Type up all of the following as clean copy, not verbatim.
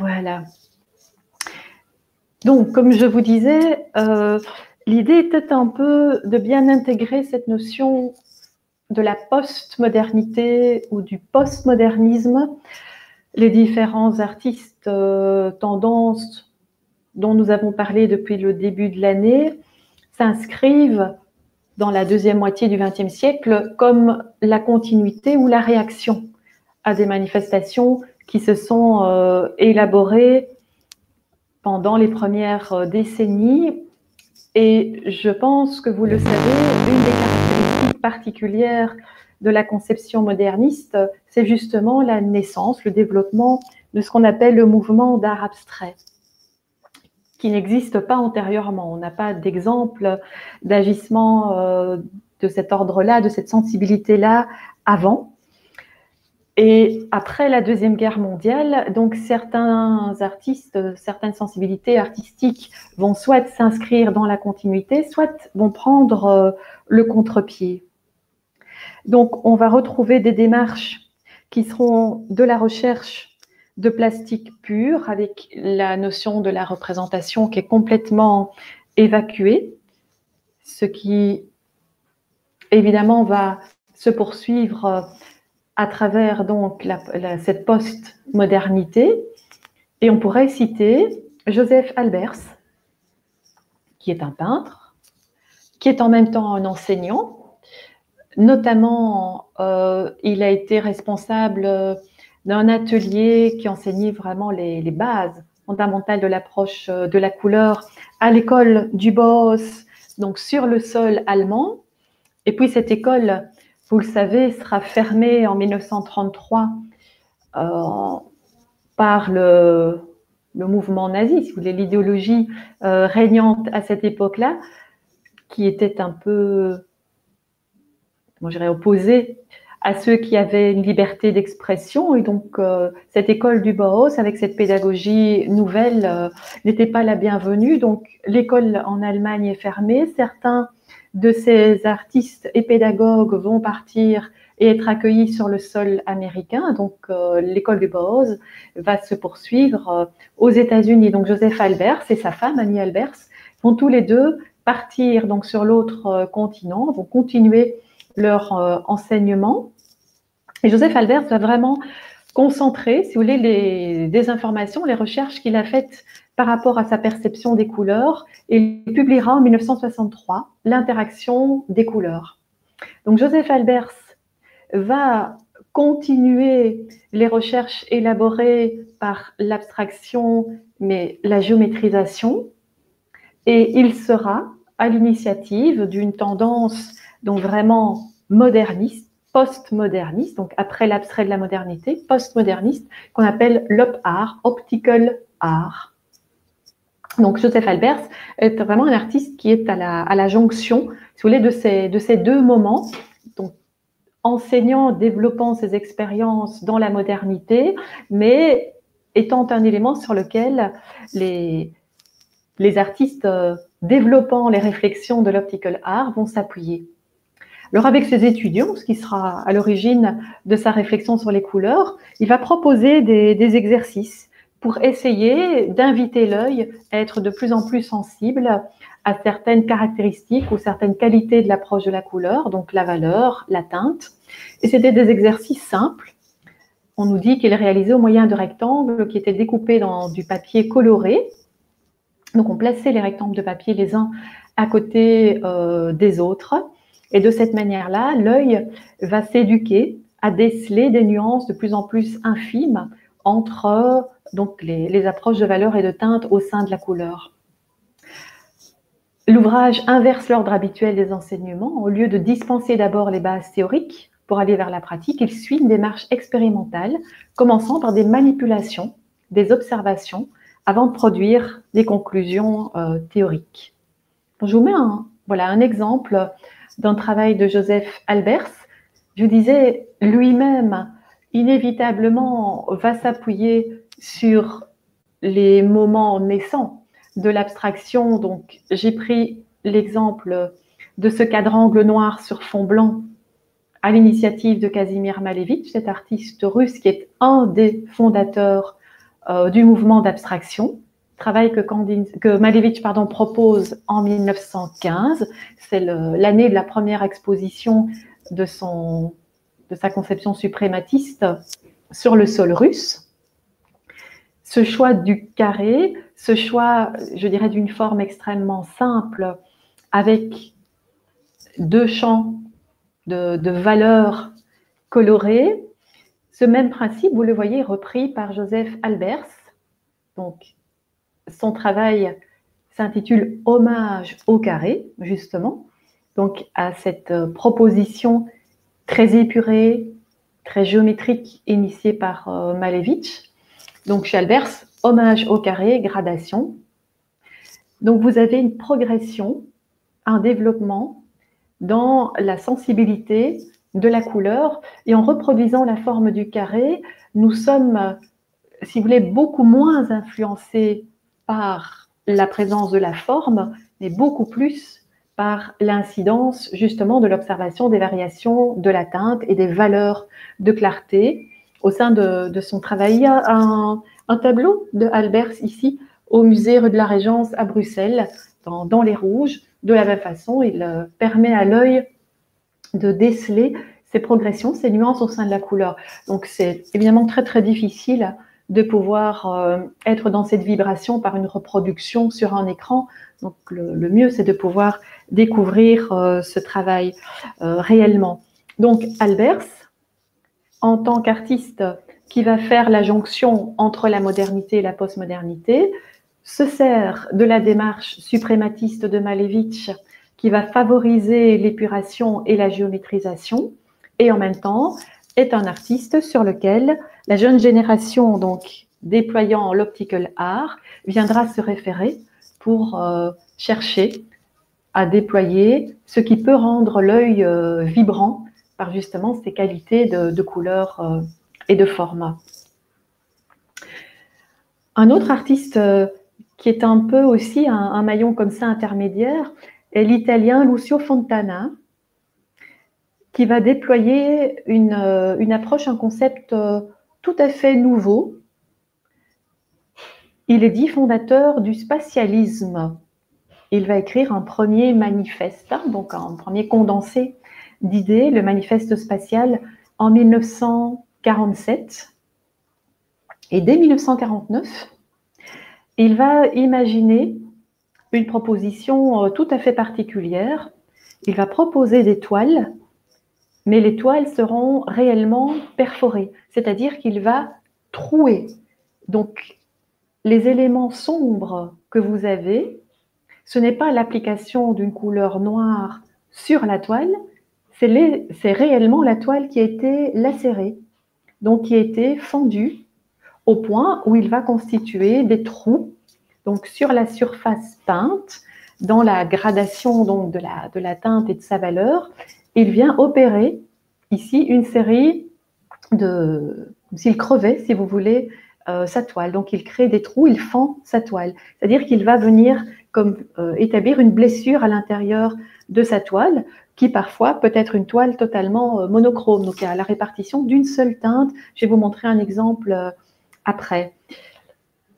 Voilà. Donc, comme je vous disais, l'idée était un peu de bien intégrer cette notion de la postmodernité ou du postmodernisme. Les différents artistes tendances dont nous avons parlé depuis le début de l'année s'inscrivent dans la deuxième moitié du XXe siècle comme la continuité ou la réaction à des manifestations qui se sont élaborées pendant les premières décennies. Et je pense que vous le savez, une des caractéristiques particulières de la conception moderniste, c'est justement la naissance, le développement de ce qu'on appelle le mouvement d'art abstrait, qui n'existe pas antérieurement. On n'a pas d'exemple d'agissement de cet ordre-là, de cette sensibilité-là avant. Et après la Deuxième Guerre mondiale, donc certains artistes, certaines sensibilités artistiques vont soit s'inscrire dans la continuité, soit vont prendre le contre-pied. Donc on va retrouver des démarches qui seront de la recherche de plastique pur, avec la notion de la représentation qui est complètement évacuée, ce qui évidemment va se poursuivre à travers donc cette post-modernité. Et on pourrait citer Joseph Albers, qui est un peintre, qui est en même temps un enseignant. Notamment, il a été responsable d'un atelier qui enseignait vraiment les bases fondamentales de l'approche de la couleur à l'école du Bauhaus, donc sur le sol allemand. Et puis cette école, vous le savez, sera fermée en 1933 par le mouvement nazi, si vous voulez, l'idéologie régnante à cette époque-là, qui était un peu, comment je dirais, opposée à ceux qui avaient une liberté d'expression. Et donc, cette école du Bauhaus, avec cette pédagogie nouvelle, n'était pas la bienvenue. Donc, l'école en Allemagne est fermée. Certains de ces artistes et pédagogues vont partir et être accueillis sur le sol américain. Donc, l'école du Bauhaus va se poursuivre aux États-Unis. Donc, Joseph Albers et sa femme, Annie Albers, vont tous les deux partir donc, sur l'autre continent, vont continuer leur enseignement. Et Joseph Albers va vraiment concentrer, si vous voulez, des informations, les recherches qu'il a faites par rapport à sa perception des couleurs, et il publiera en 1963 l'interaction des couleurs. Donc Joseph Albers va continuer les recherches élaborées par l'abstraction, mais la géométrisation, et il sera à l'initiative d'une tendance donc vraiment moderniste, post-moderniste, donc après l'abstrait de la modernité, post-moderniste, qu'on appelle l'op art, optical art. Donc Joseph Albers est vraiment un artiste qui est à la jonction, si vous voulez, de ces deux moments, donc enseignant, développant ses expériences dans la modernité, mais étant un élément sur lequel les artistes développant les réflexions de l'optical art vont s'appuyer. Alors avec ses étudiants, ce qui sera à l'origine de sa réflexion sur les couleurs, il va proposer des exercices pour essayer d'inviter l'œil à être de plus en plus sensible à certaines caractéristiques ou certaines qualités de l'approche de la couleur, donc la valeur, la teinte. Et c'était des exercices simples. On nous dit qu'il est réalisé au moyen de rectangles qui étaient découpés dans du papier coloré. Donc on plaçait les rectangles de papier les uns à côté des autres. Et de cette manière-là, l'œil va s'éduquer à déceler des nuances de plus en plus infimes entre donc les approches de valeur et de teinte au sein de la couleur. L'ouvrage inverse l'ordre habituel des enseignements. Au lieu de dispenser d'abord les bases théoriques pour aller vers la pratique, il suit une démarche expérimentale, commençant par des manipulations, des observations, avant de produire des conclusions théoriques. Je vous mets un exemple d'un travail de Joseph Albers. Je vous disais, lui-même, inévitablement, va s'appuyer sur les moments naissants de l'abstraction. Donc, j'ai pris l'exemple de ce quadrangle noir sur fond blanc à l'initiative de Kazimir Malevich, cet artiste russe qui est un des fondateurs du mouvement d'abstraction, travail que Malevich propose en 1915. C'est l'année de la première exposition de sa conception suprématiste sur le sol russe. Ce choix du carré, ce choix, je dirais, d'une forme extrêmement simple, avec deux champs de valeurs colorées. Ce même principe, vous le voyez, repris par Joseph Albers. Donc, son travail s'intitule « Hommage au carré », justement, donc à cette proposition très épurée, très géométrique, initiée par Malevich. Donc, chez Albers, hommage au carré, gradation. Donc, vous avez une progression, un développement dans la sensibilité de la couleur. Et en reproduisant la forme du carré, nous sommes, si vous voulez, beaucoup moins influencés par la présence de la forme, mais beaucoup plus par l'incidence justement de l'observation des variations de la teinte et des valeurs de clarté au sein de son travail. Il y a un tableau de Albers ici au musée rue de la Régence à Bruxelles, dans les rouges. De la même façon, il permet à l'œil de déceler ces progressions, ces nuances au sein de la couleur. Donc c'est évidemment très très difficile de pouvoir être dans cette vibration par une reproduction sur un écran. Donc le mieux, c'est de pouvoir découvrir ce travail réellement. Donc Albers, en tant qu'artiste qui va faire la jonction entre la modernité et la postmodernité, se sert de la démarche suprématiste de Malevich qui va favoriser l'épuration et la géométrisation, et en même temps est un artiste sur lequel la jeune génération, donc déployant l'optical art, viendra se référer pour chercher à déployer ce qui peut rendre l'œil vibrant par justement ses qualités de couleur et de format. Un autre artiste qui est un peu aussi un maillon comme ça intermédiaire est l'italien Lucio Fontana, qui va déployer une approche, un concept tout à fait nouveau. Il est dit fondateur du spatialisme. Il va écrire un premier manifeste, donc un premier condensé d'idées, le manifeste spatial, en 1947. Et dès 1949, il va imaginer une proposition tout à fait particulière. Il va proposer des toiles, mais les toiles seront réellement perforées, c'est-à-dire qu'il va trouer. Donc, les éléments sombres que vous avez, ce n'est pas l'application d'une couleur noire sur la toile, c'est réellement la toile qui a été lacérée, donc qui a été fendue au point où il va constituer des trous, donc sur la surface peinte, dans la gradation donc de la teinte et de sa valeur. Il vient opérer ici une série de, comme s'il crevait, si vous voulez, sa toile. Donc il crée des trous, il fend sa toile. C'est-à-dire qu'il va venir comme établir une blessure à l'intérieur de sa toile, qui parfois peut être une toile totalement monochrome, donc à la répartition d'une seule teinte. Je vais vous montrer un exemple après.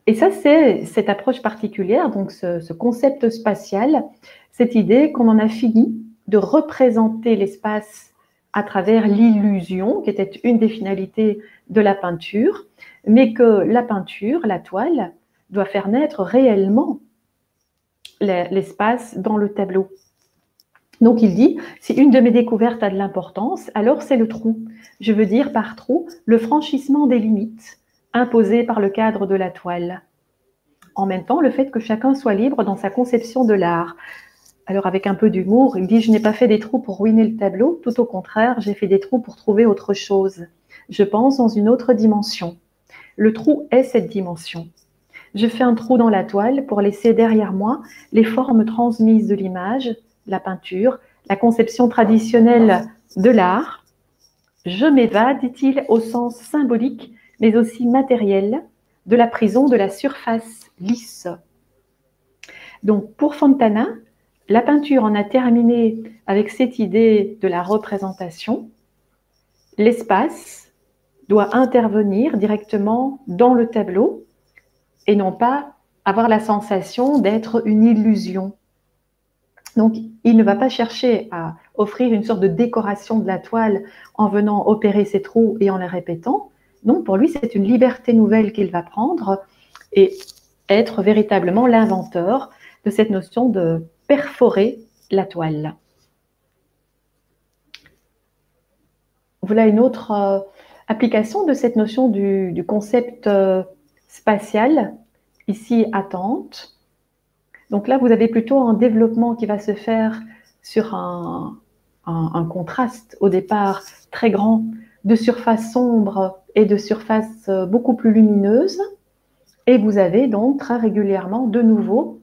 Et ça, c'est cette approche particulière, donc ce concept spatial, cette idée qu'on en a fini de représenter l'espace à travers l'illusion, qui était une des finalités de la peinture, mais que la peinture, la toile, doit faire naître réellement l'espace dans le tableau. Donc il dit, si une de mes découvertes a de l'importance, alors c'est le trou. Je veux dire par trou le franchissement des limites imposées par le cadre de la toile. En même temps, le fait que chacun soit libre dans sa conception de l'art. Alors avec un peu d'humour, il dit « Je n'ai pas fait des trous pour ruiner le tableau, tout au contraire, j'ai fait des trous pour trouver autre chose. Je pense dans une autre dimension. Le trou est cette dimension. Je fais un trou dans la toile pour laisser derrière moi les formes transmises de l'image, la peinture, la conception traditionnelle de l'art. Je m'évade, dit-il, au sens symbolique, mais aussi matériel, de la prison de la surface lisse. » Donc pour Fontana, la peinture en a terminé avec cette idée de la représentation. L'espace doit intervenir directement dans le tableau et non pas avoir la sensation d'être une illusion. Donc, il ne va pas chercher à offrir une sorte de décoration de la toile en venant opérer ses trous et en les répétant. Donc, pour lui, c'est une liberté nouvelle qu'il va prendre et être véritablement l'inventeur de cette notion de perforer la toile. Voilà une autre application de cette notion du concept spatial, ici attente. Donc là, vous avez plutôt un développement qui va se faire sur un contraste au départ très grand de surface sombre et de surface beaucoup plus lumineuse. Et vous avez donc très régulièrement de nouveau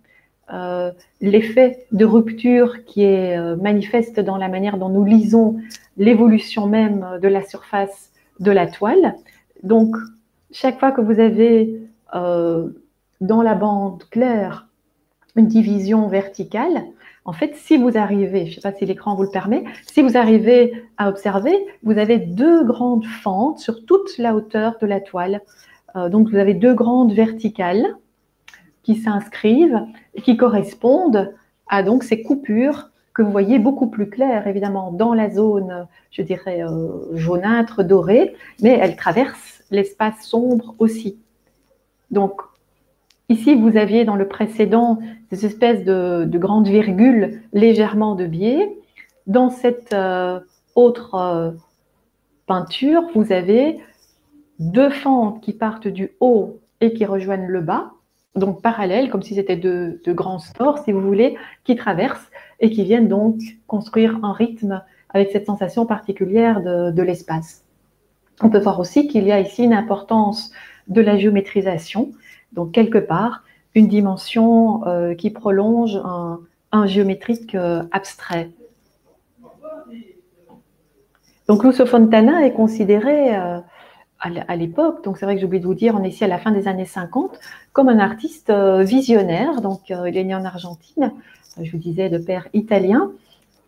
l'effet de rupture qui est manifeste dans la manière dont nous lisons l'évolution même de la surface de la toile. Donc, chaque fois que vous avez dans la bande claire une division verticale, en fait, si vous arrivez, je ne sais pas si l'écran vous le permet, si vous arrivez à observer, vous avez deux grandes fentes sur toute la hauteur de la toile. Donc, vous avez deux grandes verticales qui s'inscrivent et qui correspondent à donc ces coupures que vous voyez beaucoup plus claires, évidemment, dans la zone, je dirais, jaunâtre, dorée, mais elles traversent l'espace sombre aussi. Donc, ici, vous aviez dans le précédent des espèces de grandes virgules légèrement de biais. Dans cette autre peinture, vous avez deux fentes qui partent du haut et qui rejoignent le bas, donc parallèles, comme si c'était de grands stores, si vous voulez, qui traversent et qui viennent donc construire un rythme avec cette sensation particulière de l'espace. On peut voir aussi qu'il y a ici une importance de la géométrisation, donc quelque part une dimension qui prolonge un géométrique abstrait. Donc Lucio Fontana est considéré à l'époque, donc c'est vrai que j'ai oublié de vous dire, on est ici à la fin des années 50, comme un artiste visionnaire. Donc il est né en Argentine, je vous disais de père italien,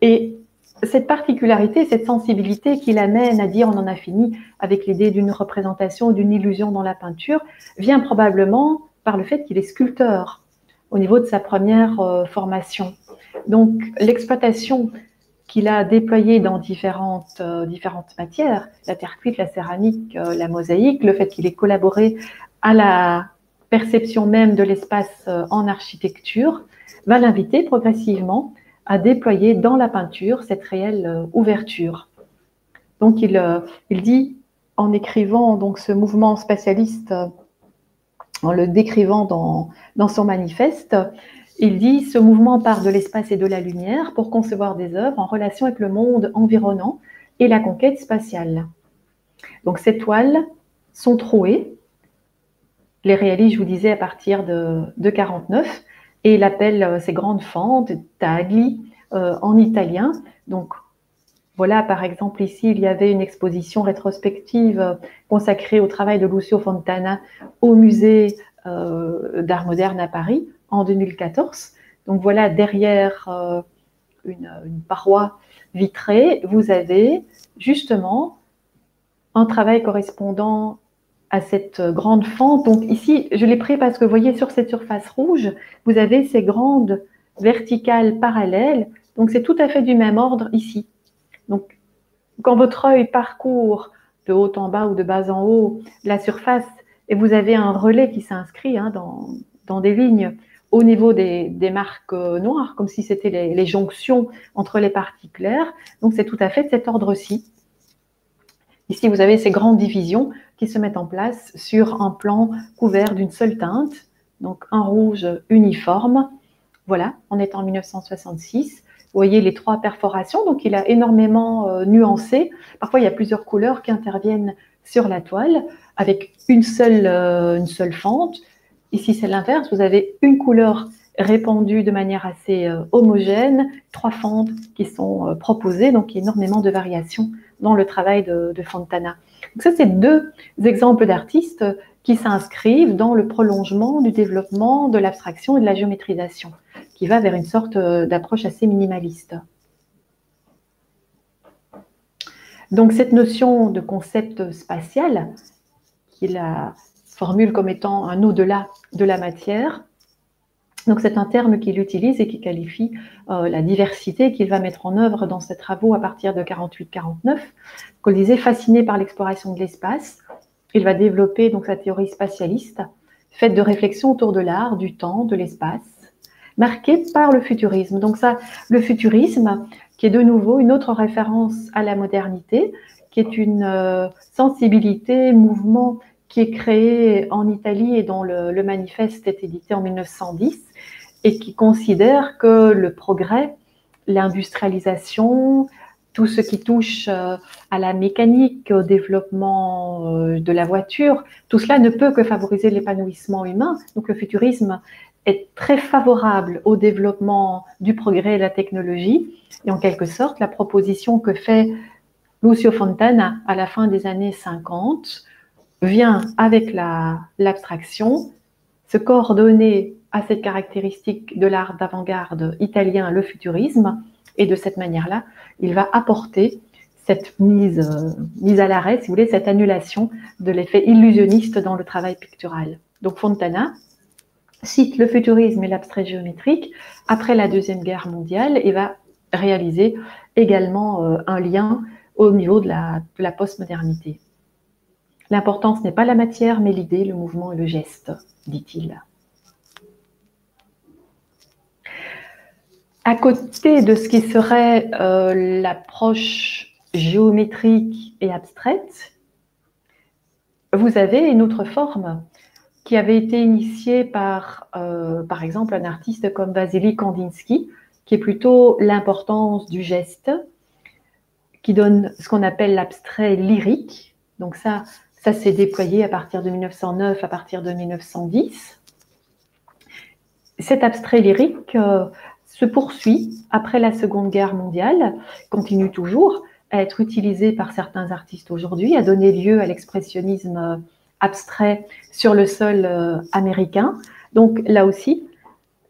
et cette particularité, cette sensibilité qui l'amène à dire on en a fini avec l'idée d'une représentation, d'une illusion dans la peinture, vient probablement par le fait qu'il est sculpteur au niveau de sa première formation. Donc l'exploitation qu'il a déployée dans différentes matières, la terre cuite, la céramique, la mosaïque, le fait qu'il ait collaboré à la perception même de l'espace en architecture, va l'inviter progressivement à déployer dans la peinture cette réelle ouverture. Donc il dit, en écrivant donc ce mouvement spatialiste, en le décrivant dans son manifeste, il dit « Ce mouvement part de l'espace et de la lumière pour concevoir des œuvres en relation avec le monde environnant et la conquête spatiale. » Donc ces toiles sont trouées, les réalise, je vous disais, à partir de 49, et il appelle ces grandes fentes tagli en italien. Donc voilà, par exemple, ici, il y avait une exposition rétrospective consacrée au travail de Lucio Fontana au musée d'art moderne à Paris en 2014. Donc voilà, derrière une paroi vitrée, vous avez justement un travail correspondant à cette grande fente. Donc ici, je l'ai pris parce que vous voyez sur cette surface rouge, vous avez ces grandes verticales parallèles. Donc c'est tout à fait du même ordre ici. Donc quand votre œil parcourt de haut en bas ou de bas en haut la surface et vous avez un relais qui s'inscrit dans des lignes au niveau des marques noires, comme si c'était les jonctions entre les parties claires. Donc c'est tout à fait de cet ordre-ci. Ici, vous avez ces grandes divisions qui se mettent en place sur un plan couvert d'une seule teinte, donc un rouge uniforme. Voilà, on est en 1966. Vous voyez les trois perforations, donc il a énormément nuancé. Parfois, il y a plusieurs couleurs qui interviennent sur la toile avec une seule fente. Ici, c'est l'inverse. Vous avez une couleur répandue de manière assez homogène, trois fentes qui sont proposées, donc énormément de variations dans le travail de Fontana. Donc ça, c'est deux exemples d'artistes qui s'inscrivent dans le prolongement du développement de l'abstraction et de la géométrisation, qui va vers une sorte d'approche assez minimaliste. Donc cette notion de concept spatial qu'il a formule comme étant un au-delà de la matière. Donc c'est un terme qu'il utilise et qui qualifie la diversité qu'il va mettre en œuvre dans ses travaux à partir de 48-49. Comme je disais, fasciné par l'exploration de l'espace, il va développer donc sa théorie spatialiste, faite de réflexions autour de l'art, du temps, de l'espace, marquée par le futurisme. Donc ça, le futurisme, qui est de nouveau une autre référence à la modernité, qui est une sensibilité, mouvement qui est créé en Italie et dont le manifeste est édité en 1910 et qui considère que le progrès, l'industrialisation, tout ce qui touche à la mécanique, au développement de la voiture, tout cela ne peut que favoriser l'épanouissement humain. Donc le futurisme est très favorable au développement du progrès et de la technologie. Et en quelque sorte, la proposition que fait Lucio Fontana à la fin des années 50 vient avec l'abstraction se coordonner à cette caractéristique de l'art d'avant-garde italien, le futurisme, et de cette manière-là, il va apporter cette mise à l'arrêt, si vous voulez, cette annulation de l'effet illusionniste dans le travail pictural. Donc Fontana cite le futurisme et l'abstrait géométrique après la Deuxième Guerre mondiale et va réaliser également un lien au niveau de la postmodernité. L'importance n'est pas la matière, mais l'idée, le mouvement et le geste, dit-il. À côté de ce qui serait l'approche géométrique et abstraite, vous avez une autre forme qui avait été initiée par exemple, un artiste comme Wassily Kandinsky, qui est plutôt l'importance du geste, qui donne ce qu'on appelle l'abstrait lyrique. Donc ça s'est déployé à partir de 1909, à partir de 1910. Cet abstrait lyrique se poursuit après la Seconde Guerre mondiale, continue toujours à être utilisé par certains artistes aujourd'hui, à donner lieu à l'expressionnisme abstrait sur le sol américain. Donc là aussi,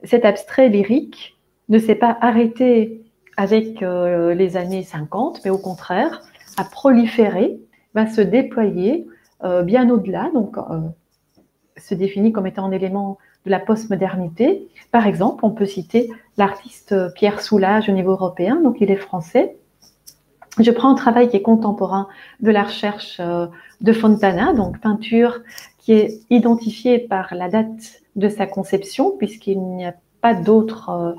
cet abstrait lyrique ne s'est pas arrêté avec les années 50, mais au contraire, a proliféré, va se déployer bien au-delà, donc se définit comme étant un élément de la postmodernité. Par exemple, on peut citer l'artiste Pierre Soulages au niveau européen, donc il est français. Je prends un travail qui est contemporain de la recherche de Fontana, donc peinture qui est identifiée par la date de sa conception, puisqu'il n'y a pas d'autres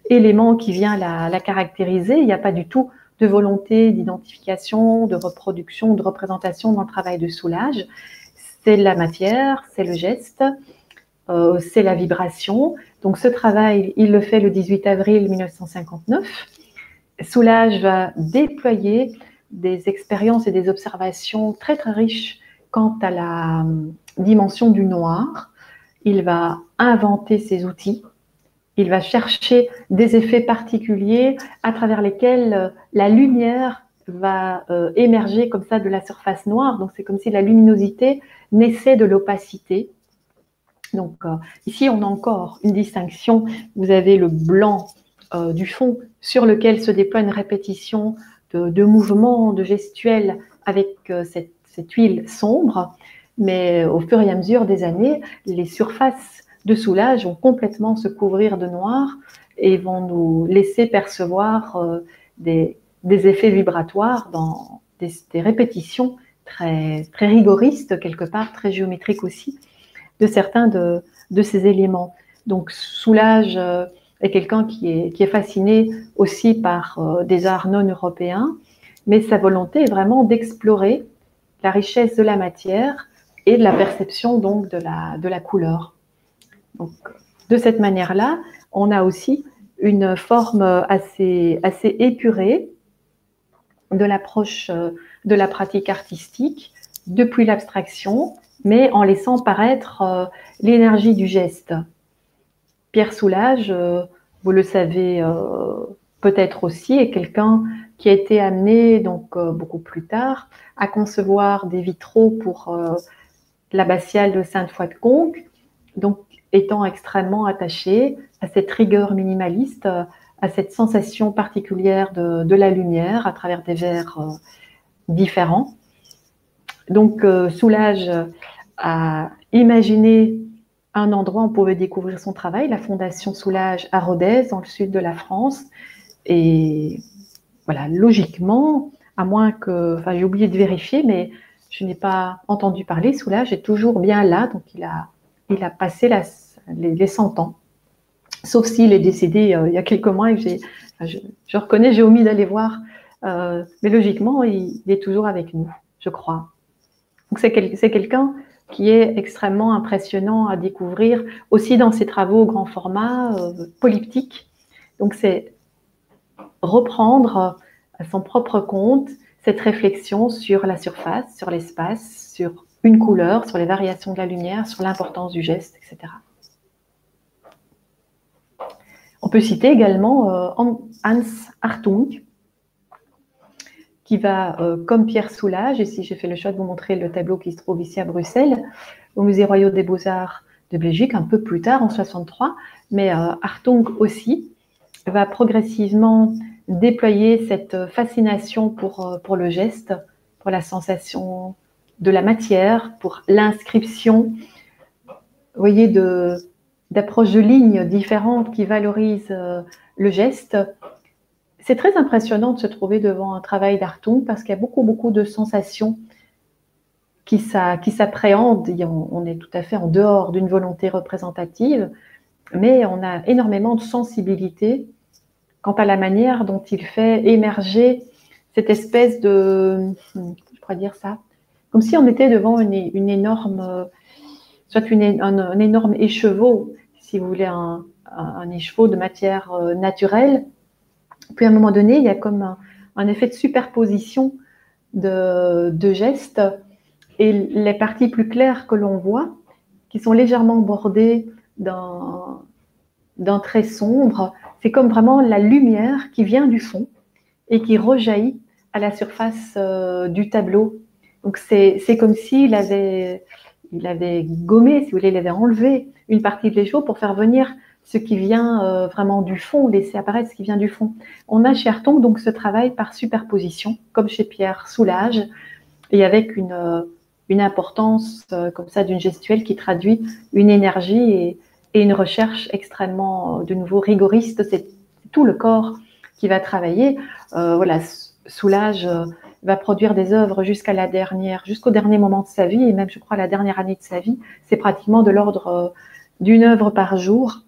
éléments qui viennent la caractériser. Il n'y a pas du tout de volonté d'identification, de reproduction, de représentation dans le travail de Soulages. C'est la matière, c'est le geste, c'est la vibration. Donc ce travail, il le fait le 18 avril 1959. Soulages va déployer des expériences et des observations très très riches quant à la dimension du noir. Il va inventer ses outils. Il va chercher des effets particuliers à travers lesquels la lumière va émerger comme ça de la surface noire. Donc c'est comme si la luminosité naissait de l'opacité. Donc ici on a encore une distinction. Vous avez le blanc du fond sur lequel se déploie une répétition de mouvements, de gestuels avec cette huile sombre. Mais au fur et à mesure des années, les surfaces de Soulages vont complètement se couvrir de noir et vont nous laisser percevoir des effets vibratoires dans des répétitions très, très rigoristes, quelque part, très géométriques aussi, de certains de ces éléments. Donc Soulages est quelqu'un qui est fasciné aussi par des arts non européens, mais sa volonté est vraiment d'explorer la richesse de la matière et de la perception donc de la couleur. Donc, de cette manière-là, on a aussi une forme assez épurée de l'approche de la pratique artistique depuis l'abstraction, mais en laissant paraître l'énergie du geste. Pierre Soulages, vous le savez peut-être aussi, est quelqu'un qui a été amené donc beaucoup plus tard à concevoir des vitraux pour l'abbatiale de Sainte-Foy de Conques, donc étant extrêmement attaché à cette rigueur minimaliste, à cette sensation particulière de la lumière à travers des verres différents. Donc Soulages a imaginé un endroit où on pouvait découvrir son travail, la Fondation Soulage à Rodez, dans le sud de la France. Et voilà, logiquement, à moins que, enfin, j'ai oublié de vérifier, mais je n'ai pas entendu parler, Soulage est toujours bien là, donc il a passé les 100 ans. Sauf s'il est décédé il y a quelques mois et que je reconnais, j'ai omis d'aller voir, mais logiquement, il est toujours avec nous, je crois. Donc c'est quelqu'un qui est extrêmement impressionnant à découvrir, aussi dans ses travaux au grand format, polyptyque. Donc c'est reprendre à son propre compte cette réflexion sur la surface, sur l'espace, sur une couleur, sur les variations de la lumière, sur l'importance du geste, etc. On peut citer également Hans Hartung, qui va, comme Pierre Soulages, ici j'ai fait le choix de vous montrer le tableau qui se trouve ici à Bruxelles, au Musée Royal des Beaux-Arts de Belgique, un peu plus tard, en 63, mais Hartung aussi va progressivement déployer cette fascination pour le geste, pour la sensation de la matière, pour l'inscription, vous voyez, d'approches de lignes différentes qui valorisent le geste. C'est très impressionnant de se trouver devant un travail d'Hartung parce qu'il y a beaucoup de sensations qui s'appréhendent. On est tout à fait en dehors d'une volonté représentative, mais on a énormément de sensibilité quant à la manière dont il fait émerger cette espèce de, je pourrais dire ça, comme si on était devant une énorme, soit un énorme écheveau, si vous voulez, un écheveau de matière naturelle. Puis à un moment donné, il y a comme un effet de superposition de gestes, et les parties plus claires que l'on voit, qui sont légèrement bordées d'un trait sombre, c'est comme vraiment la lumière qui vient du fond et qui rejaillit à la surface du tableau. Donc c'est comme s'il avait gommé, si vous voulez, il avait enlevé une partie de l'écheveau pour faire venir ce qui vient vraiment du fond, laisser apparaître ce qui vient du fond. On a chez Hartung donc ce travail par superposition, comme chez Pierre Soulages, et avec une importance comme ça d'une gestuelle qui traduit une énergie et une recherche extrêmement, de nouveau, rigoriste. C'est tout le corps qui va travailler. Voilà, Soulages va produire des œuvres jusqu'au dernier moment de sa vie, et même, je crois, la dernière année de sa vie. C'est pratiquement de l'ordre d'une œuvre par jour.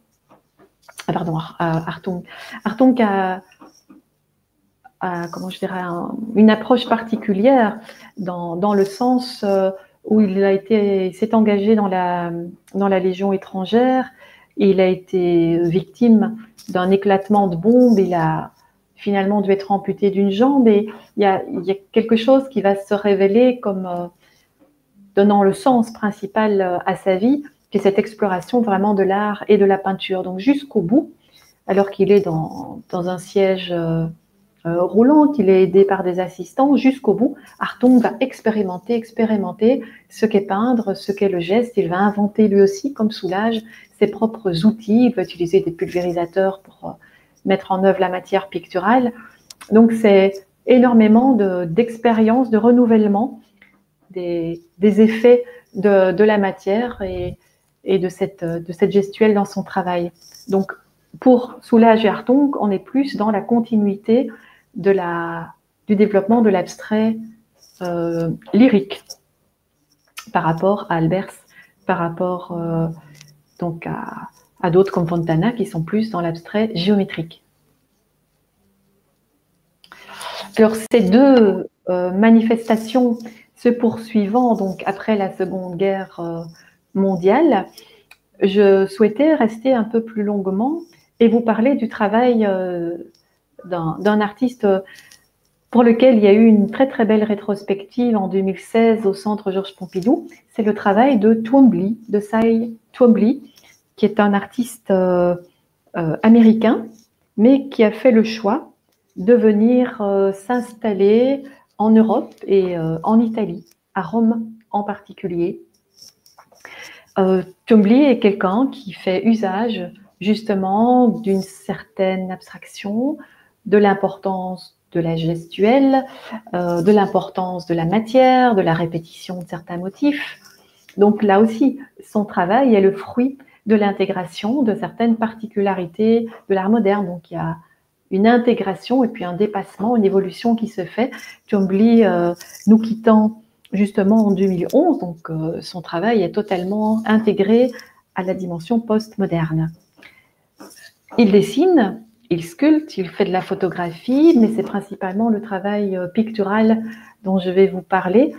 Pardon, Hartung. Hartung a comment je dirais, une approche particulière dans le sens où il s'est engagé dans la Légion étrangère, et il a été victime d'un éclatement de bombe. Il a finalement dû être amputé d'une jambe, et il y a quelque chose qui va se révéler comme donnant le sens principal à sa vie, qui est cette exploration vraiment de l'art et de la peinture. Donc jusqu'au bout, alors qu'il est dans un siège roulant, qu'il est aidé par des assistants, jusqu'au bout, Hartung va expérimenter ce qu'est peindre, ce qu'est le geste. Il va inventer lui aussi, comme Soulages, ses propres outils. Il va utiliser des pulvérisateurs pour mettre en œuvre la matière picturale. Donc c'est énormément d'expériences, de renouvellement des effets de la matière et de cette gestuelle dans son travail. Donc pour Soulages et Hartung, on est plus dans la continuité du développement de l'abstrait lyrique par rapport à Albers, par rapport donc à d'autres comme Fontana qui sont plus dans l'abstrait géométrique. Alors ces deux manifestations se poursuivant donc après la Seconde Guerre mondiale, je souhaitais rester un peu plus longuement et vous parler du travail d'un artiste pour lequel il y a eu une très belle rétrospective en 2016 au Centre Georges Pompidou. C'est le travail de Twombly, de Cy Twombly, qui est un artiste américain, mais qui a fait le choix de venir s'installer en Europe et en Italie, à Rome en particulier. Twombly est quelqu'un qui fait usage justement d'une certaine abstraction, de l'importance de la gestuelle, de l'importance de la matière, de la répétition de certains motifs, Donc là aussi, son travail est le fruit de l'intégration de certaines particularités de l'art moderne. Donc il y a une intégration et puis un dépassement, une évolution qui se fait. Twombly, nous quittant justement en 2011, donc son travail est totalement intégré à la dimension postmoderne. Il dessine, il sculpte, il fait de la photographie, mais c'est principalement le travail pictural dont je vais vous parler.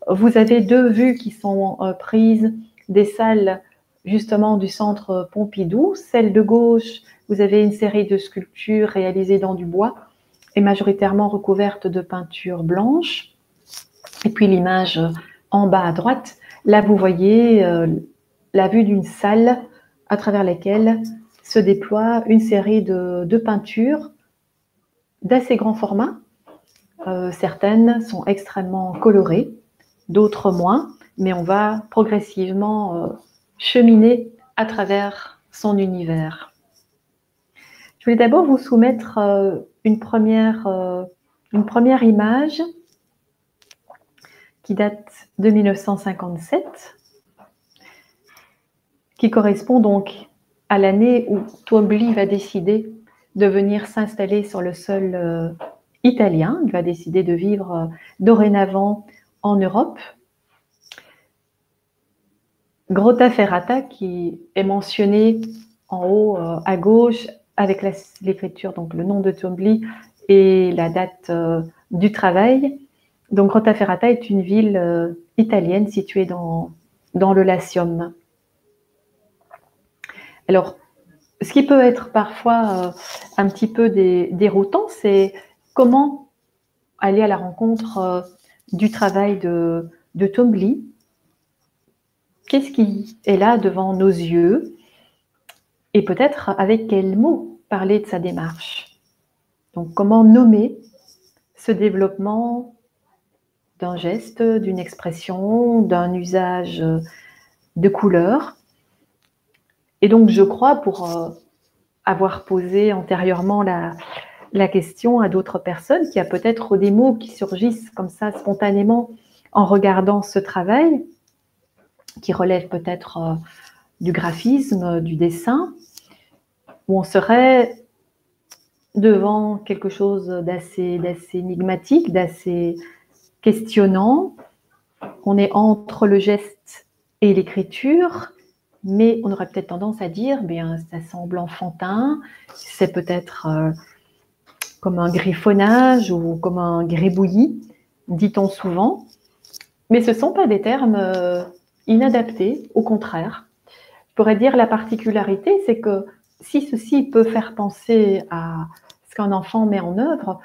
Vous avez deux vues qui sont prises des salles justement du centre Pompidou. Celle de gauche, vous avez une série de sculptures réalisées dans du bois et majoritairement recouvertes de peinture blanche. Et puis l'image en bas à droite, là vous voyez la vue d'une salle à travers laquelle se déploie une série de peintures d'assez grand format. Certaines sont extrêmement colorées, d'autres moins, mais on va progressivement cheminer à travers son univers. Je voulais d'abord vous soumettre une première image qui date de 1957, qui correspond donc à l'année où Twombly va décider de venir s'installer sur le sol italien. Il va décider de vivre dorénavant en Europe. Grottaferrata, qui est mentionné en haut à gauche avec l'écriture, donc le nom de Twombly et la date du travail. Donc Grottaferrata est une ville italienne située dans le Latium. Alors, ce qui peut être parfois un petit peu déroutant, c'est comment aller à la rencontre du travail de Twombly. Qu'est-ce qui est là devant nos yeux? Et peut-être avec quels mots parler de sa démarche. Donc, comment nommer ce développement d'un geste, d'une expression, d'un usage de couleurs. Et donc, je crois, pour avoir posé antérieurement la question à d'autres personnes, qu'il y a peut-être des mots qui surgissent comme ça spontanément en regardant ce travail, qui relève peut-être du graphisme, du dessin, où on serait devant quelque chose d'assez énigmatique, d'assez questionnant. On est entre le geste et l'écriture, mais on aurait peut-être tendance à dire, bien, ça semble enfantin, c'est peut-être comme un griffonnage ou comme un gribouillis, dit-on souvent. Mais ce ne sont pas des termes inadaptés, au contraire. Je pourrais dire la particularité, c'est que si ceci peut faire penser à ce qu'un enfant met en œuvre,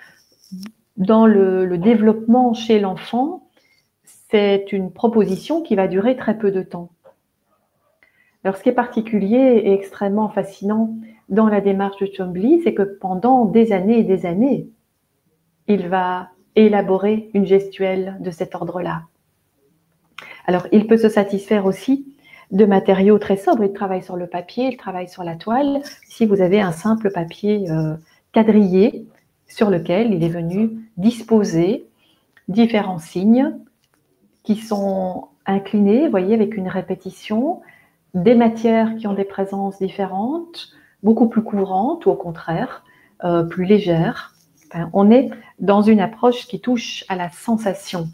dans le développement chez l'enfant, c'est une proposition qui va durer très peu de temps. Alors, ce qui est particulier et extrêmement fascinant dans la démarche de Twombly, c'est que pendant des années et des années, il va élaborer une gestuelle de cet ordre-là. Alors, il peut se satisfaire aussi de matériaux très sobres. Il travaille sur le papier, il travaille sur la toile. Ici, vous avez un simple papier quadrillé sur lequel il est venu disposer différents signes qui sont inclinés, vous voyez, avec une répétition, des matières qui ont des présences différentes, beaucoup plus courantes ou au contraire, plus légères. Enfin, on est dans une approche qui touche à la sensation.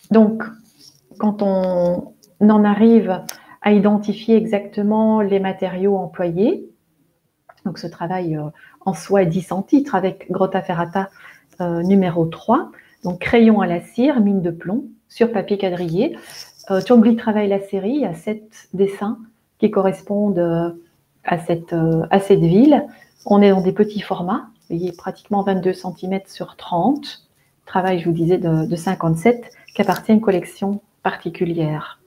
Donc, quand on en arrive à identifier exactement les matériaux employés, donc ce travail en soi est dit sans titre avec Grottaferrata numéro 3, donc crayon à la cire, mine de plomb, sur papier quadrillé. Twombly travaille la série, il y a 7 dessins qui correspondent à cette ville. On est dans des petits formats, vous voyez, pratiquement 22 cm sur 30. Travail, je vous disais, de 57, qui appartient à une collection particulière.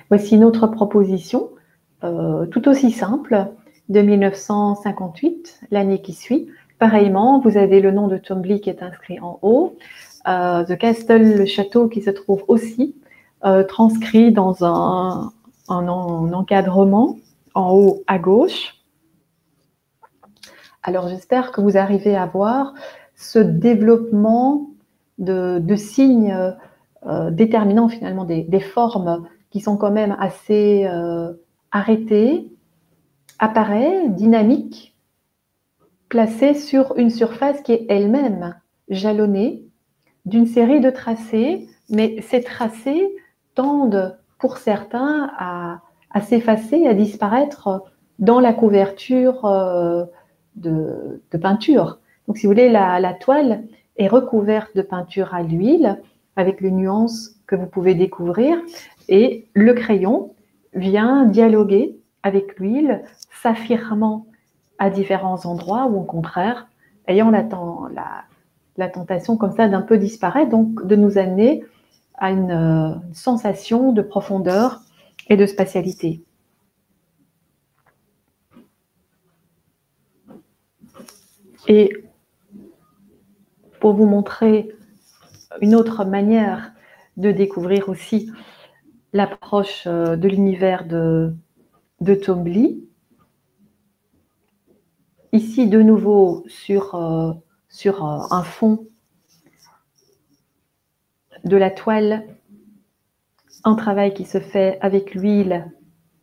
Voici une autre proposition, tout aussi simple, de 1958, l'année qui suit. Pareillement, vous avez le nom de Twombly qui est inscrit en haut, The Castle, le château qui se trouve aussi transcrit dans un encadrement en haut à gauche. Alors j'espère que vous arrivez à voir ce développement de signes déterminants finalement, des formes qui sont quand même assez arrêtées, apparaît, dynamique, placée sur une surface qui est elle-même jalonnée d'une série de tracés, mais ces tracés tendent pour certains à s'effacer, à disparaître dans la couverture de peinture. Donc si vous voulez, la toile est recouverte de peinture à l'huile avec les nuances que vous pouvez découvrir et le crayon vient dialoguer avec l'huile, s'affirmant à différents endroits ou au contraire, ayant la tentation comme ça d'un peu disparaître, donc de nous amener à une sensation de profondeur et de spatialité. Et pour vous montrer une autre manière de découvrir aussi l'approche de l'univers de Twombly, ici de nouveau sur un fond de la toile, un travail qui se fait avec l'huile,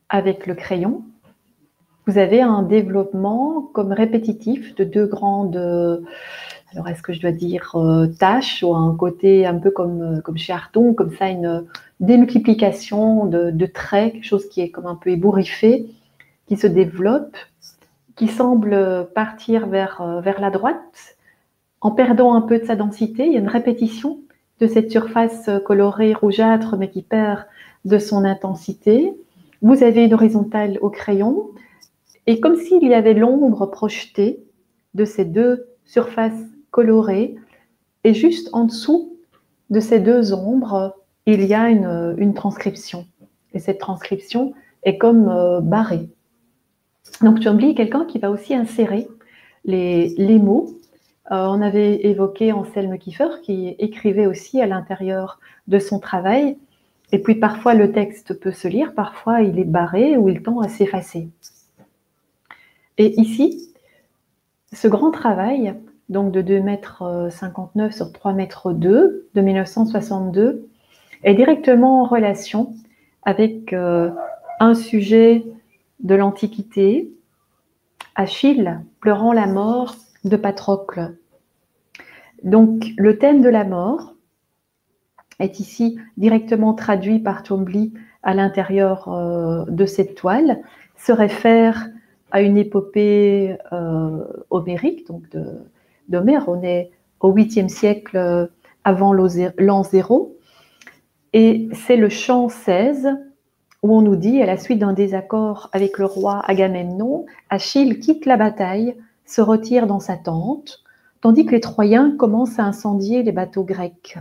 avec le crayon. Vous avez un développement comme répétitif de deux grandes, alors est-ce que je dois dire taches, ou un côté un peu comme chez Hartung, comme ça une démultiplication de traits, quelque chose qui est comme un peu ébouriffé, qui se développe, qui semble partir vers la droite, en perdant un peu de sa densité. Il y a une répétition de cette surface colorée rougeâtre, mais qui perd de son intensité. Vous avez une horizontale au crayon, et comme s'il y avait l'ombre projetée de ces deux surfaces colorées, et juste en dessous de ces deux ombres, il y a une transcription. Et cette transcription est comme barrée. Donc Twombly est quelqu'un qui va aussi insérer les mots. On avait évoqué Anselme Kiefer, qui écrivait aussi à l'intérieur de son travail. Et puis parfois le texte peut se lire, parfois il est barré ou il tend à s'effacer. Et ici, ce grand travail, donc de 2,59 m sur 3,2 m de 1962, est directement en relation avec un sujet de l'Antiquité, Achille pleurant la mort de Patrocle. Donc le thème de la mort est ici directement traduit par Twombly à l'intérieur de cette toile, se réfère à une épopée homérique, donc d'Homère. On est au 8e siècle avant l'an 0, et c'est le chant 16 où on nous dit, à la suite d'un désaccord avec le roi Agamemnon, Achille quitte la bataille, se retire dans sa tente, tandis que les Troyens commencent à incendier les bateaux grecs.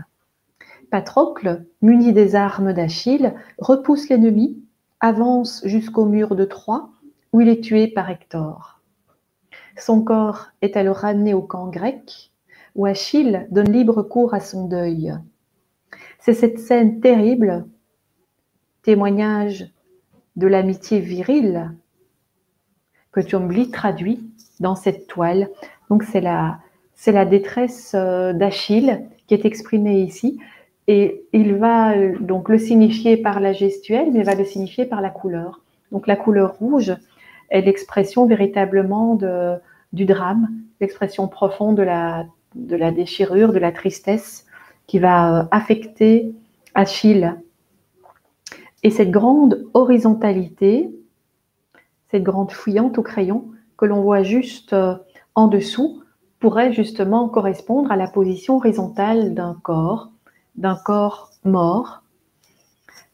Patrocle, muni des armes d'Achille, repousse l'ennemi, avance jusqu'au mur de Troie, où il est tué par Hector. Son corps est alors ramené au camp grec, où Achille donne libre cours à son deuil. C'est cette scène terrible, témoignage de l'amitié virile, que Twombly traduit dans cette toile. Donc c'est la détresse d'Achille qui est exprimée ici, et il va donc le signifier par la gestuelle, mais va le signifier par la couleur. Donc la couleur rouge est l'expression véritablement du drame, l'expression profonde de la déchirure, de la tristesse qui va affecter Achille. Et cette grande horizontalité, cette grande fouillante au crayon que l'on voit juste en dessous, pourrait justement correspondre à la position horizontale d'un corps mort.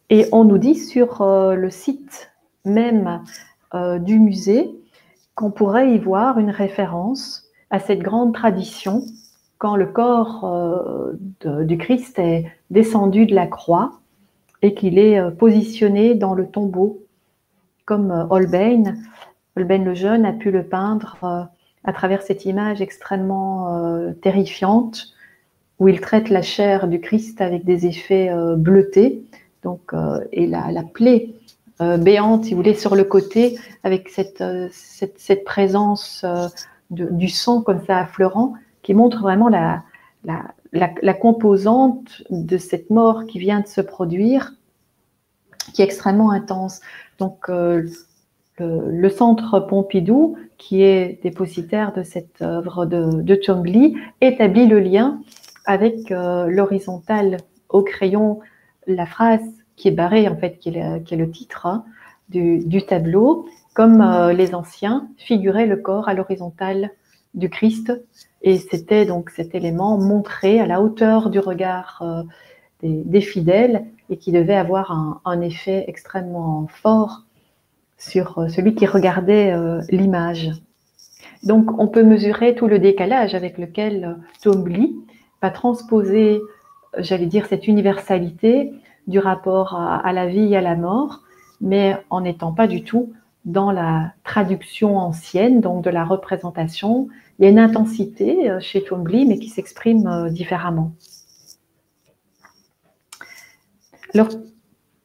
Et on nous dit sur le site même du musée qu'on pourrait y voir une référence à cette grande tradition quand le corps du Christ est descendu de la croix et qu'il est positionné dans le tombeau, comme Holbein le Jeune a pu le peindre à travers cette image extrêmement terrifiante où il traite la chair du Christ avec des effets bleutés, donc, et la plaie béante, si vous voulez, sur le côté, avec cette présence du sang comme ça affleurant, qui montre vraiment la composante de cette mort qui vient de se produire, qui est extrêmement intense. Donc, le Centre Pompidou, qui est dépositaire de cette œuvre de Twombly, établit le lien avec l'horizontale au crayon, la phrase qui est barrée, en fait, qui est le titre du tableau, comme les anciens figuraient le corps à l'horizontale du Christ. Et c'était donc cet élément montré à la hauteur du regard des fidèles et qui devait avoir un effet extrêmement fort sur celui qui regardait l'image. Donc, on peut mesurer tout le décalage avec lequel Twombly va transposer, j'allais dire, cette universalité du rapport à la vie et à la mort, mais en n'étant pas du tout dans la traduction ancienne, donc de la représentation. Il y a une intensité chez Twombly, mais qui s'exprime différemment. Alors,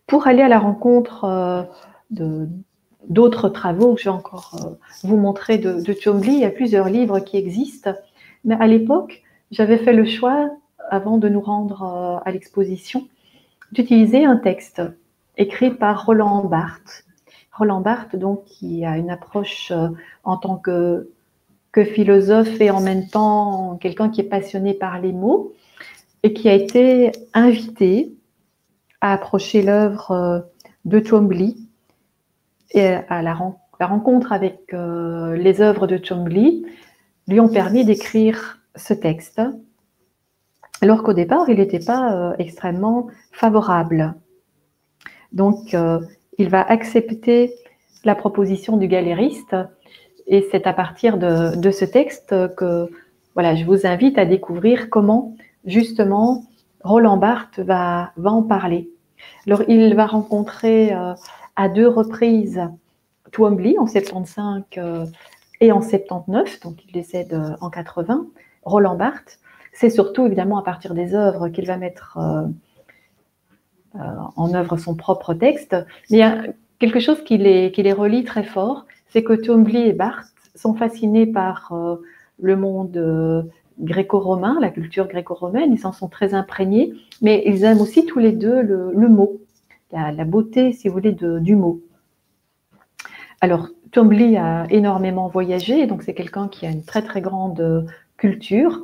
pour aller à la rencontre d'autres travaux que je vais encore vous montrer de Twombly, il y a plusieurs livres qui existent, mais à l'époque, j'avais fait le choix, avant de nous rendre à l'exposition, d'utiliser un texte écrit par Roland Barthes. Roland Barthes, donc, qui a une approche en tant que philosophe et en même temps quelqu'un qui est passionné par les mots et qui a été invité à approcher l'œuvre de Twombly et à la rencontre avec les œuvres de Twombly lui ont permis d'écrire ce texte, alors qu'au départ, il n'était pas extrêmement favorable. Donc, il va accepter la proposition du galériste, et c'est à partir de ce texte que voilà, je vous invite à découvrir comment, justement, Roland Barthes va en parler. Alors, il va rencontrer à 2 reprises Twombly en 75 et en 79, donc il décède en 80. Roland Barthes, c'est surtout évidemment à partir des œuvres qu'il va mettre en œuvre son propre texte. Mais il y a quelque chose qui les relie très fort, c'est que Twombly et Barthes sont fascinés par le monde gréco-romain, la culture gréco-romaine, ils en sont très imprégnés, mais ils aiment aussi tous les deux le mot, la beauté, si vous voulez, du mot. Alors, Twombly a énormément voyagé, donc c'est quelqu'un qui a une très très grande culture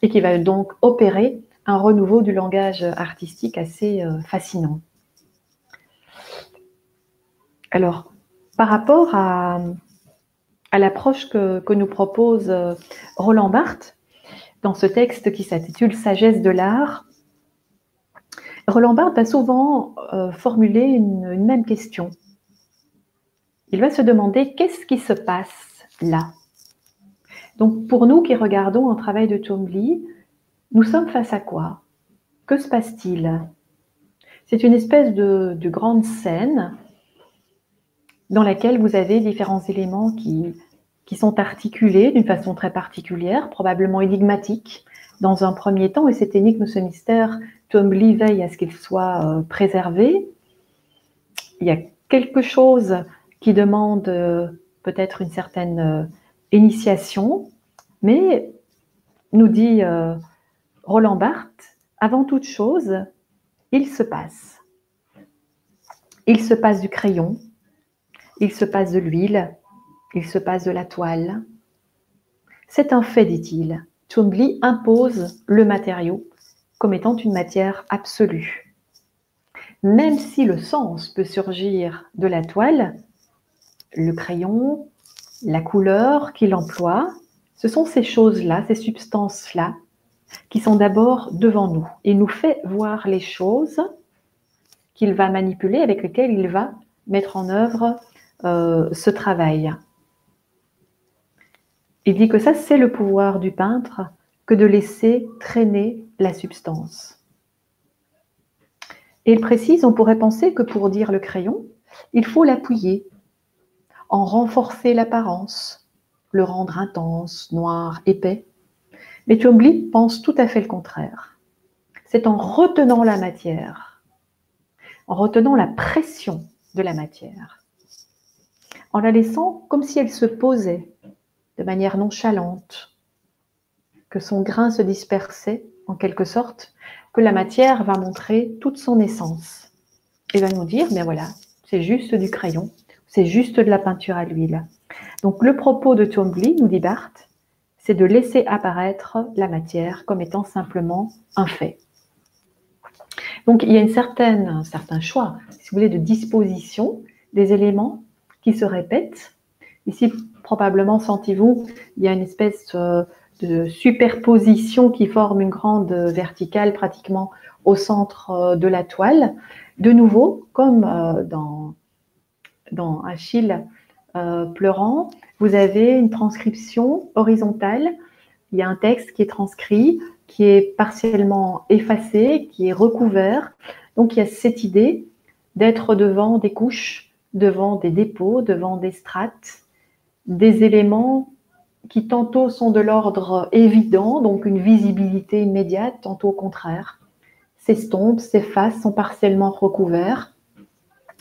et qui va donc opérer un renouveau du langage artistique assez fascinant. Alors, par rapport à l'approche que nous propose Roland Barthes, dans ce texte qui s'intitule « Sagesse de l'art », Roland Barthes va souvent formuler une même question. Il va se demander qu'est-ce qui se passe là. Donc, pour nous qui regardons un travail de Twombly, nous sommes face à quoi? Que se passe-t-il? C'est une espèce de grande scène dans laquelle vous avez différents éléments qui sont articulés d'une façon très particulière, probablement énigmatique dans un premier temps, et cette énigme, ce mystère, Twombly veille à ce qu'il soit préservé. Il y a quelque chose qui demande peut-être une certaine initiation, mais nous dit Roland Barthes, avant toute chose, il se passe. Il se passe du crayon, il se passe de l'huile, il se passe de la toile. C'est un fait, dit-il. Twombly impose le matériau comme étant une matière absolue. Même si le sens peut surgir de la toile, le crayon, la couleur qu'il emploie, ce sont ces choses-là, ces substances-là, qui sont d'abord devant nous. Il nous fait voir les choses qu'il va manipuler, avec lesquelles il va mettre en œuvre ce travail. Il dit que ça, c'est le pouvoir du peintre que de laisser traîner la substance. Et il précise, on pourrait penser que pour dire le crayon, il faut l'appuyer, en renforcer l'apparence, le rendre intense, noir, épais. Mais Twombly pense tout à fait le contraire. C'est en retenant la matière, en retenant la pression de la matière, en la laissant comme si elle se posait de manière nonchalante, que son grain se dispersait en quelque sorte, que la matière va montrer toute son essence. Et va nous dire, ben voilà, c'est juste du crayon, c'est juste de la peinture à l'huile. Donc le propos de Twombly, nous dit Barthes, c'est de laisser apparaître la matière comme étant simplement un fait. Donc il y a un certain choix, si vous voulez, de disposition des éléments qui se répètent. Ici, probablement, sentez-vous, il y a une espèce de superposition qui forme une grande verticale pratiquement au centre de la toile. De nouveau, comme dans Achille pleurant, vous avez une transcription horizontale. Il y a un texte qui est transcrit, qui est partiellement effacé, qui est recouvert. Donc, il y a cette idée d'être devant des couches, devant des dépôts, devant des strates, des éléments qui tantôt sont de l'ordre évident, donc une visibilité immédiate, tantôt au contraire. S'estompent, s'effacent, sont partiellement recouverts,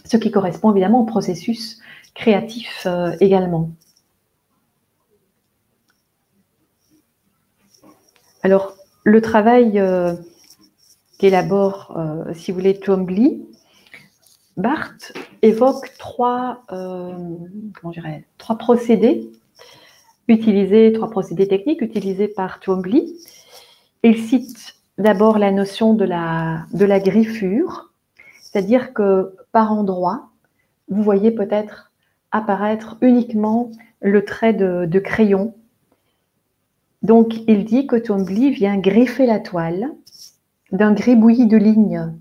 ce qui correspond évidemment au processus créatif également. Alors, le travail qu'élabore, si vous voulez, Twombly, Barthes évoque trois procédés trois procédés techniques utilisés par Twombly. Il cite d'abord la notion de la griffure, c'est-à-dire que par endroits, vous voyez peut-être apparaître uniquement le trait de crayon. Donc, il dit que Twombly vient griffer la toile d'un gribouillis de lignes.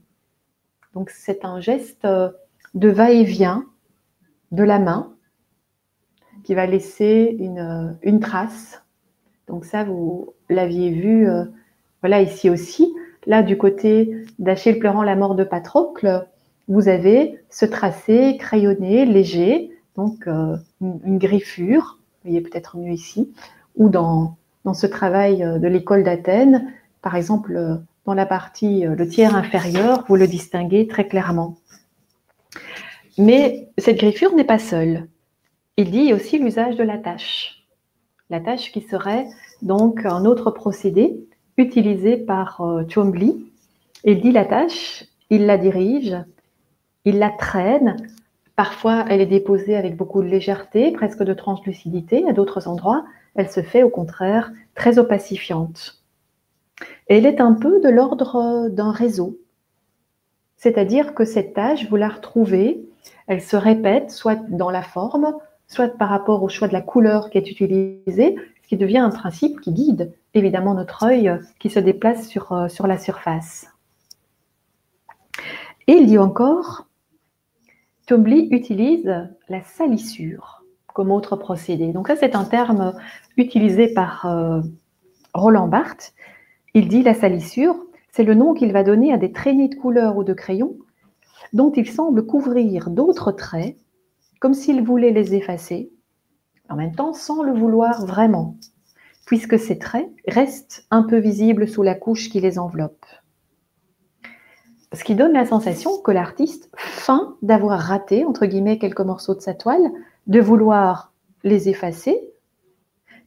Donc, c'est un geste de va-et-vient de la main qui va laisser une trace. Donc ça, vous l'aviez vu voilà, ici aussi. Là, du côté d'Achille pleurant la mort de Patrocle, vous avez ce tracé crayonné, léger, donc une griffure, vous voyez peut-être mieux ici, ou dans ce travail de l'école d'Athènes, par exemple, dans la partie, le tiers inférieur, vous le distinguez très clairement. Mais cette griffure n'est pas seule. Il dit aussi l'usage de l'attache. L'attache qui serait donc un autre procédé utilisé par Twombly. Il dit l'attache, il la dirige, il la traîne. Parfois, elle est déposée avec beaucoup de légèreté, presque de translucidité. À d'autres endroits, elle se fait au contraire très opacifiante. Et elle est un peu de l'ordre d'un réseau. C'est-à-dire que cette tâche, vous la retrouvez, elle se répète soit dans la forme, soit par rapport au choix de la couleur qui est utilisée, ce qui devient un principe qui guide évidemment notre œil qui se déplace sur la surface. Et il dit encore, Twombly utilise la salissure comme autre procédé. Donc ça, c'est un terme utilisé par Roland Barthes. Il dit la salissure, c'est le nom qu'il va donner à des traînées de couleurs ou de crayons dont il semble couvrir d'autres traits comme s'il voulait les effacer, en même temps sans le vouloir vraiment, puisque ces traits restent un peu visibles sous la couche qui les enveloppe. Ce qui donne la sensation que l'artiste feint d'avoir raté, entre guillemets, quelques morceaux de sa toile, de vouloir les effacer,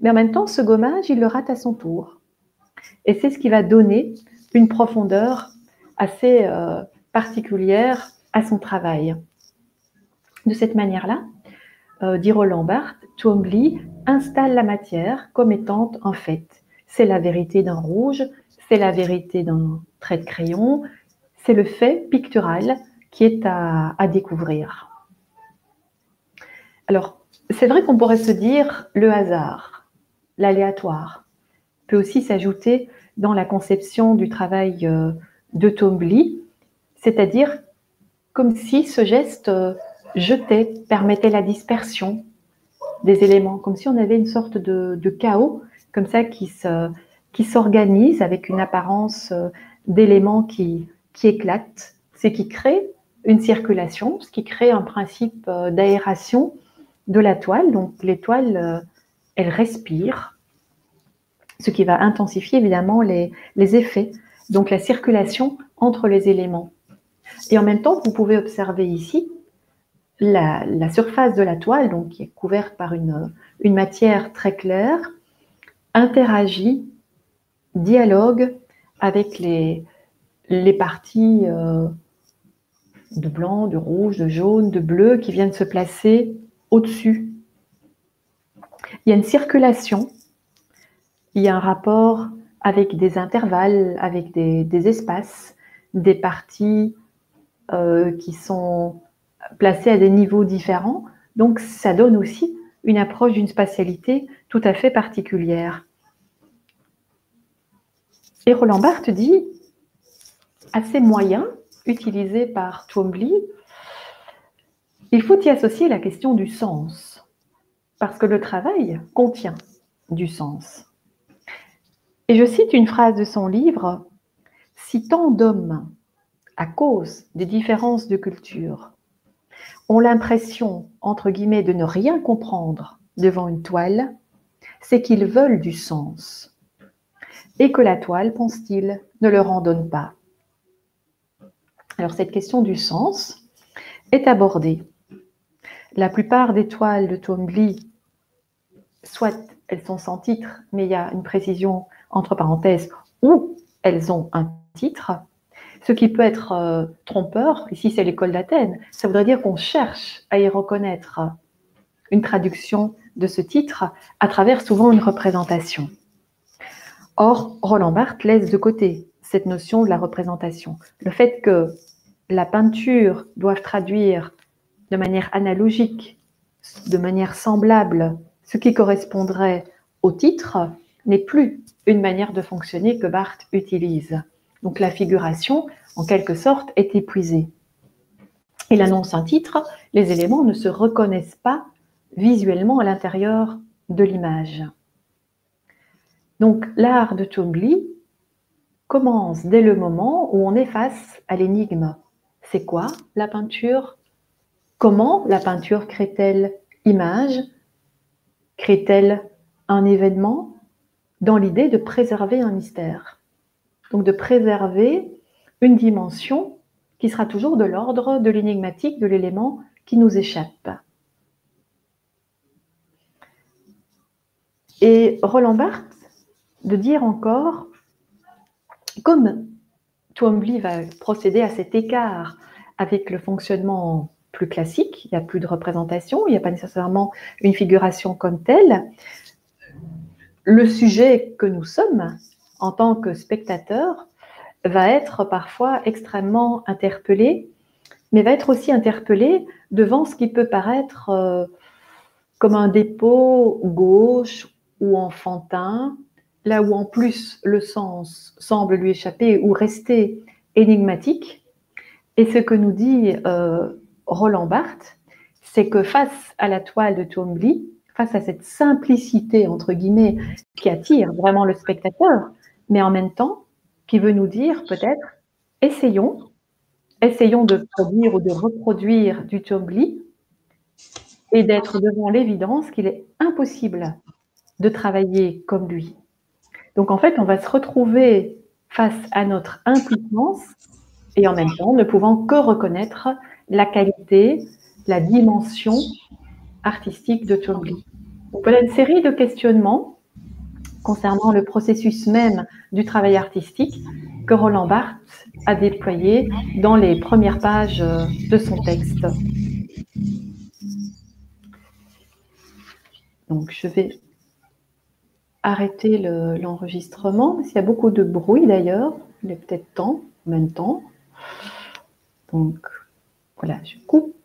mais en même temps, ce gommage, il le rate à son tour. Et c'est ce qui va donner une profondeur assez particulière à son travail. De cette manière-là, dit Roland Barthes, Twombly installe la matière comme étant un fait. C'est la vérité d'un rouge, c'est la vérité d'un trait de crayon, c'est le fait pictural qui est à découvrir. Alors, c'est vrai qu'on pourrait se dire le hasard, l'aléatoire, peut aussi s'ajouter dans la conception du travail de Twombly, c'est-à-dire comme si ce geste jetait, permettait la dispersion des éléments, comme si on avait une sorte de chaos, comme ça, qui s'organise avec une apparence d'éléments qui éclatent, ce qui crée une circulation, ce qui crée un principe d'aération de la toile. Donc les toiles, elles respirent, ce qui va intensifier évidemment les effets, donc la circulation entre les éléments. Et en même temps, vous pouvez observer ici la surface de la toile, donc qui est couverte par une matière très claire, interagit, dialogue avec les parties de blanc, de rouge, de jaune, de bleu qui viennent se placer au-dessus. Il y a une circulation, il y a un rapport avec des intervalles, avec des espaces, des parties qui sont placées à des niveaux différents. Donc, ça donne aussi une approche d'une spatialité tout à fait particulière. Et Roland Barthes dit, à ces moyens utilisés par Twombly, il faut y associer la question du sens, parce que le travail contient du sens. Et je cite une phrase de son livre, « Si tant d'hommes, à cause des différences de culture, ont l'impression, entre guillemets, de ne rien comprendre devant une toile, c'est qu'ils veulent du sens. Et que la toile, pense-t-il, ne leur en donne pas. » Alors cette question du sens est abordée. La plupart des toiles de Twombly, soit elles sont sans titre, mais il y a une précision entre parenthèses, ou elles ont un titre, ce qui peut être trompeur. Ici, c'est l'école d'Athènes. Ça voudrait dire qu'on cherche à y reconnaître une traduction de ce titre à travers souvent une représentation. Or, Roland Barthes laisse de côté cette notion de la représentation. Le fait que la peinture doive traduire de manière analogique, de manière semblable, ce qui correspondrait au titre, n'est plus une manière de fonctionner que Barthes utilise. Donc la figuration, en quelque sorte, est épuisée. Il annonce un titre, les éléments ne se reconnaissent pas visuellement à l'intérieur de l'image. Donc l'art de Twombly commence dès le moment où on est face à l'énigme. C'est quoi la peinture? Comment la peinture crée-t-elle image? Crée-t-elle un événement? Dans l'idée de préserver un mystère. Donc de préserver une dimension qui sera toujours de l'ordre de l'énigmatique, de l'élément qui nous échappe. Et Roland Barthes de dire encore, comme Twombly va procéder à cet écart avec le fonctionnement plus classique, il n'y a plus de représentation, il n'y a pas nécessairement une figuration comme telle, le sujet que nous sommes en tant que spectateur va être parfois extrêmement interpellé, mais va être aussi interpellé devant ce qui peut paraître comme un dépôt gauche ou enfantin, là où en plus le sens semble lui échapper ou rester énigmatique. Et ce que nous dit Roland Barthes, c'est que face à la toile de Twombly, face à cette simplicité, entre guillemets, qui attire vraiment le spectateur, mais en même temps, qui veut nous dire peut-être, essayons de produire ou de reproduire du Twombly et d'être devant l'évidence qu'il est impossible de travailler comme lui. Donc en fait, on va se retrouver face à notre impuissance et en même temps ne pouvant que reconnaître la qualité, la dimension artistique de Twombly. Donc voilà une série de questionnements concernant le processus même du travail artistique que Roland Barthes a déployé dans les premières pages de son texte. Donc je vais arrêter l'enregistrement. S'il y a beaucoup de bruit d'ailleurs, il est peut-être temps, en même temps. Donc voilà, je coupe.